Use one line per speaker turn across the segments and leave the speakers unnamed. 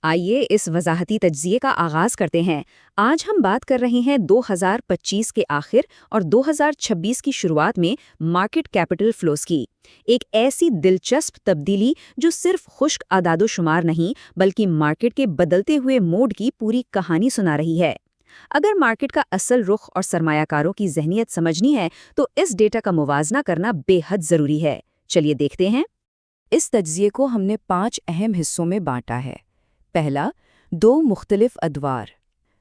आइए इस वजाहती तज्जिए का आगाज करते हैं। आज हम बात कर रहे हैं 2025 के आखिर और 2026 की शुरुआत में मार्केट कैपिटल फ्लोस की। एक ऐसी दिलचस्प तब्दीली जो सिर्फ खुश्क आदादोशुमार नहीं बल्कि मार्केट के बदलते हुए मोड की पूरी कहानी सुना रही है। अगर मार्केट का असल रुख और सरमायाकारों की जहनियत समझनी है तो इस डेटा का मुवाजना करना बेहद जरूरी है। चलिए देखते हैं।
इस तज्जिए को हमने 5 अहम हिस्सों में बांटा है। पहला, 2 मुख्तलिफ अदवार।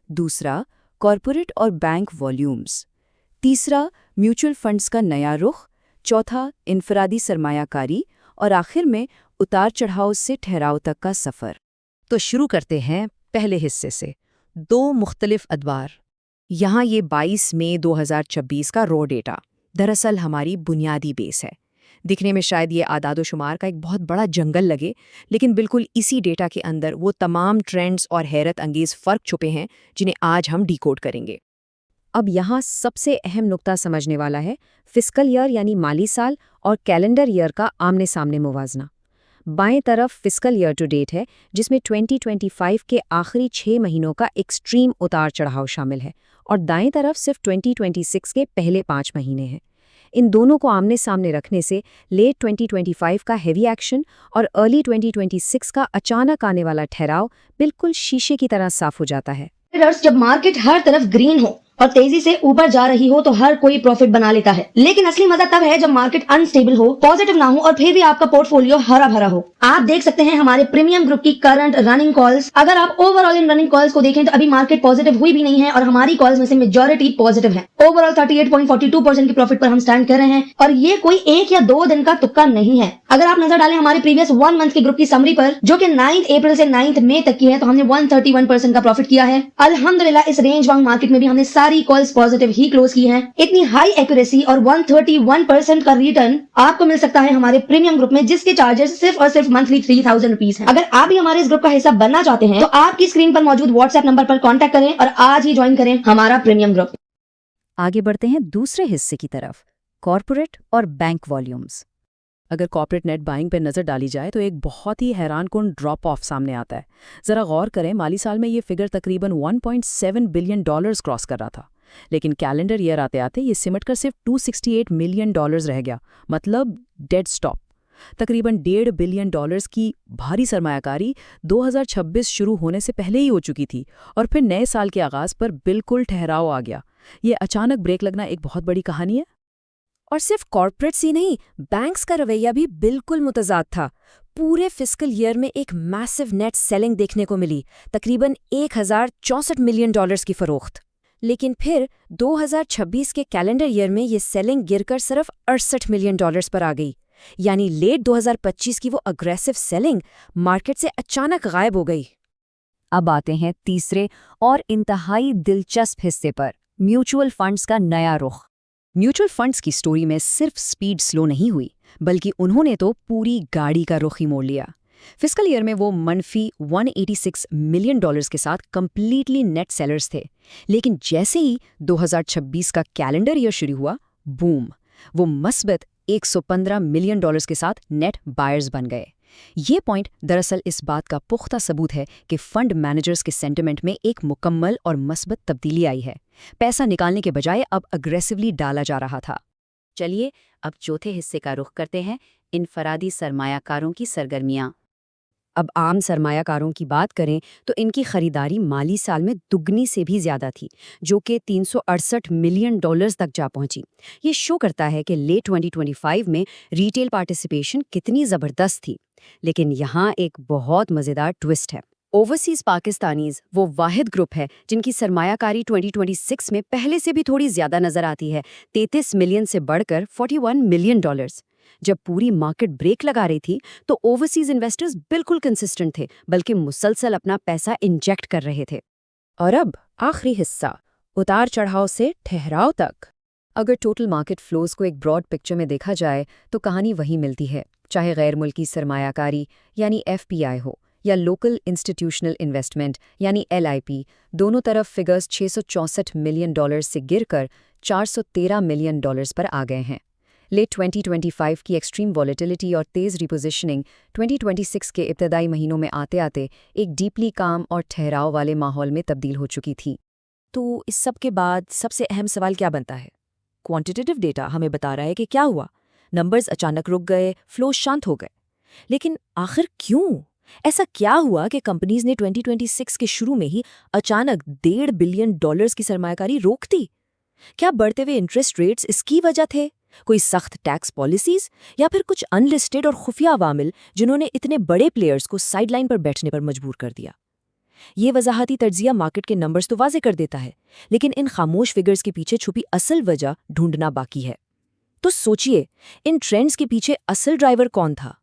दूसरा, कॉरपोरेट और बैंक वॉल्यूम्स। तीसरा, म्यूचुअल फंड्स का नया रुख। चौथा, इनफरादी सरमायाकारी। और आखिर में उतार चढ़ाव से ठहराव तक का सफ़र।
तो शुरू करते हैं पहले हिस्से से, 2 मुख्तलिफ अदवार। यहाँ ये 22 मई 2026 का रॉ डेटा दरअसल हमारी बुनियादी बेस है। दिखने में शायद ये आदादोशुमार का एक बहुत बड़ा जंगल लगे, लेकिन बिल्कुल इसी डेटा के अंदर वो तमाम ट्रेंड्स और हैरत अंगेज फ़र्क छुपे हैं जिन्हें आज हम डिकोड करेंगे। अब यहाँ सबसे अहम नुक्ता समझने वाला है फिस्कल ईयर यानी माली साल और कैलेंडर ईयर का आमने सामने मुवाजना। बाएं तरफ फिस्कल ईयर टू डेट है जिसमें 2025 के आखिरी 6 महीनों का एक्सट्रीम उतार चढ़ाव शामिल है, और दाएं तरफ सिर्फ 2026 के पहले 5 महीने हैं। इन दोनों को आमने सामने रखने से लेट 2025 का हेवी एक्शन और अर्ली 2026 का अचानक आने वाला ठहराव बिल्कुल शीशे की तरह साफ हो जाता है।
जब मार्केट हर तरफ ग्रीन हो और तेजी से ऊपर जा रही हो तो हर कोई प्रॉफिट बना लेता है, लेकिन असली मजा तब है जब मार्केट अनस्टेबल हो, पॉजिटिव ना हो और फिर भी आपका पोर्टफोलियो हरा भरा हो। आप देख सकते हैं हमारे प्रीमियम ग्रुप की करंट रनिंग कॉल्स। अगर आप ओवरऑल इन रनिंग कॉल्स को देखें तो अभी मार्केट पॉजिटिव हुई भी नहीं है और हमारी कॉल्स में से मेजॉरिटी पॉजिटिव है। ओवरऑल 38.42% की प्रॉफिट पर हम स्टैंड कर रहे हैं और ये कोई 1 या 2 दिन का तुक्का नहीं है। अगर आप नजर डालें हमारे प्रीवियस 1 मंथ की ग्रुप की समरी पर जो कि 9 अप्रैल से 9 मई तक की है, तो हमने 131% का प्रॉफिट किया है। अल्हम्दुलिल्लाह इस रेंज बाउंड मार्केट में भी हमने सारी कॉल्स पॉजिटिव ही क्लोज की हैं। इतनी हाई एक्यूरेसी और 131% का रिटर्न आपको मिल सकता है हमारे प्रीमियम ग्रुप में, जिसके चार्जेस सिर्फ और सिर्फ मंथली 3000 रुपीज है। अगर आप भी हमारे इस ग्रुप का हिस्सा बनना चाहते हैं तो आपकी स्क्रीन पर मौजूद व्हाट्सएप नंबर पर कॉन्टैक्ट करें और आज ही ज्वाइन करें हमारा प्रीमियम ग्रुप।
आगे बढ़ते हैं दूसरे हिस्से की तरफ, कॉरपोरेट और बैंक वॉल्यूम्स।
अगर कॉर्पोरेट नेट बाइंग पर नजर डाली जाए तो एक बहुत ही हैरानकुन ड्रॉप ऑफ सामने आता है। जरा गौर करें, माली साल में ये फिगर तकरीबन $1.7 बिलियन क्रॉस कर रहा था, लेकिन कैलेंडर ईयर आते आते ये सिमटकर सिर्फ $268 मिलियन रह गया, मतलब डेड स्टॉप। तकरीबन $1.5 बिलियन की भारी सरमायाकारी 2026 शुरू होने से पहले ही हो चुकी थी और फिर नए साल के आगाज पर बिल्कुल ठहराव आ गया। ये अचानक ब्रेक लगना एक बहुत बड़ी कहानी है।
और सिर्फ कॉर्पोरेट्स ही नहीं, बैंक्स का रवैया भी बिल्कुल मुतजाद था। पूरे फिस्कल ईयर में एक मैसिव नेट सेलिंग देखने को मिली, तकरीबन $1064 मिलियन की फरोख्त। लेकिन फिर 2026 के कैलेंडर ईयर में ये सेलिंग गिरकर सिर्फ $68 मिलियन पर आ गई। यानी लेट 2025 की वो अग्रेसिव सेलिंग मार्केट से अचानक गायब हो गई।
अब आते हैं तीसरे और इंतहाई दिलचस्प हिस्से पर, म्यूचुअल फंड्स का नया रुख। म्यूचुअल फंड्स की स्टोरी में सिर्फ स्पीड स्लो नहीं हुई, बल्कि उन्होंने तो पूरी गाड़ी का रुख ही मोड़ लिया। फिस्कल ईयर में वो मनफी $186 मिलियन के साथ कंप्लीटली नेट सेलर्स थे, लेकिन जैसे ही 2026 का कैलेंडर ईयर शुरू हुआ, बूम, वो मस्बत $115 मिलियन के साथ नेट बायर्स बन गए। ये पॉइंट दरअसल इस बात का पुख्ता सबूत है कि फंड मैनेजर्स के सेंटिमेंट में एक मुकम्मल और मस्बत तब्दीली आई है। पैसा निकालने के बजाय अब अग्रेसिवली डाला जा रहा था।
चलिए अब चौथे हिस्से का रुख करते हैं, इनफरादी सरमायाकारों की सरगर्मियां।
अब आम सरमायाकारों की बात करें तो इनकी खरीदारी माली साल में दुगनी से भी ज्यादा थी, जो कि $368 मिलियन तक जा पहुंची। ये शो करता है कि लेट 2025 में रिटेल पार्टिसिपेशन कितनी ज़बरदस्त थी। लेकिन यहाँ एक बहुत मज़ेदार ट्विस्ट है। ओवरसीज पाकिस्तानीज वो वाहिद ग्रुप है जिनकी सरमायाकारी 2026 में पहले से भी थोड़ी ज़्यादा नज़र आती है, 33 मिलियन से बढ़कर $41 मिलियन। जब पूरी मार्केट ब्रेक लगा रही थी तो ओवरसीज इन्वेस्टर्स बिल्कुल कंसिस्टेंट थे, बल्कि मुसलसल अपना पैसा इंजेक्ट कर रहे थे।
और अब आखिरी हिस्सा, उतार चढ़ाव से ठहराव तक।
अगर टोटल मार्केट फ्लोज को एक ब्रॉड पिक्चर में देखा जाए तो कहानी वही मिलती है, चाहे गैर मुल्की सरमायाकारी यानी FPI हो या लोकल इंस्टीट्यूशनल इन्वेस्टमेंट यानी LIP। दोनों तरफ फिगर्स $664 मिलियन से गिरकर $413 मिलियन पर आ गए हैं।
लेट 2025 की एक्सट्रीम वॉलेटिलिटी और तेज़ रिपोजिशनिंग 2026 के इब्तदाई महीनों में आते आते एक डीपली काम और ठहराव वाले माहौल में तब्दील हो चुकी थी। तो इस सब के बाद सबसे अहम सवाल क्या बनता है? क्वांटिटेटिव डेटा हमें बता रहा है कि क्या हुआ, नंबर्स अचानक रुक गए, फ्लो शांत हो गए। लेकिन आखिर क्यों? ऐसा क्या हुआ कि कंपनीज ने 2026 के शुरू में ही अचानक $1.5 बिलियन की सरमायाकारी रोक दी? क्या बढ़ते हुए इंटरेस्ट रेट्स इसकी वजह थे? कोई सख्त टैक्स पॉलिसीज या फिर कुछ अनलिस्टेड और खुफिया अवामिल जिन्होंने इतने बड़े प्लेयर्स को साइडलाइन पर बैठने पर मजबूर कर दिया? ये वजाहती तज्जिया मार्केट के नंबर्स तो वाजे कर देता है, लेकिन इन खामोश फिगर्स के पीछे छुपी असल वजह ढूंढना बाकी है। तो सोचिए, इन ट्रेंड्स के पीछे असल ड्राइवर कौन था?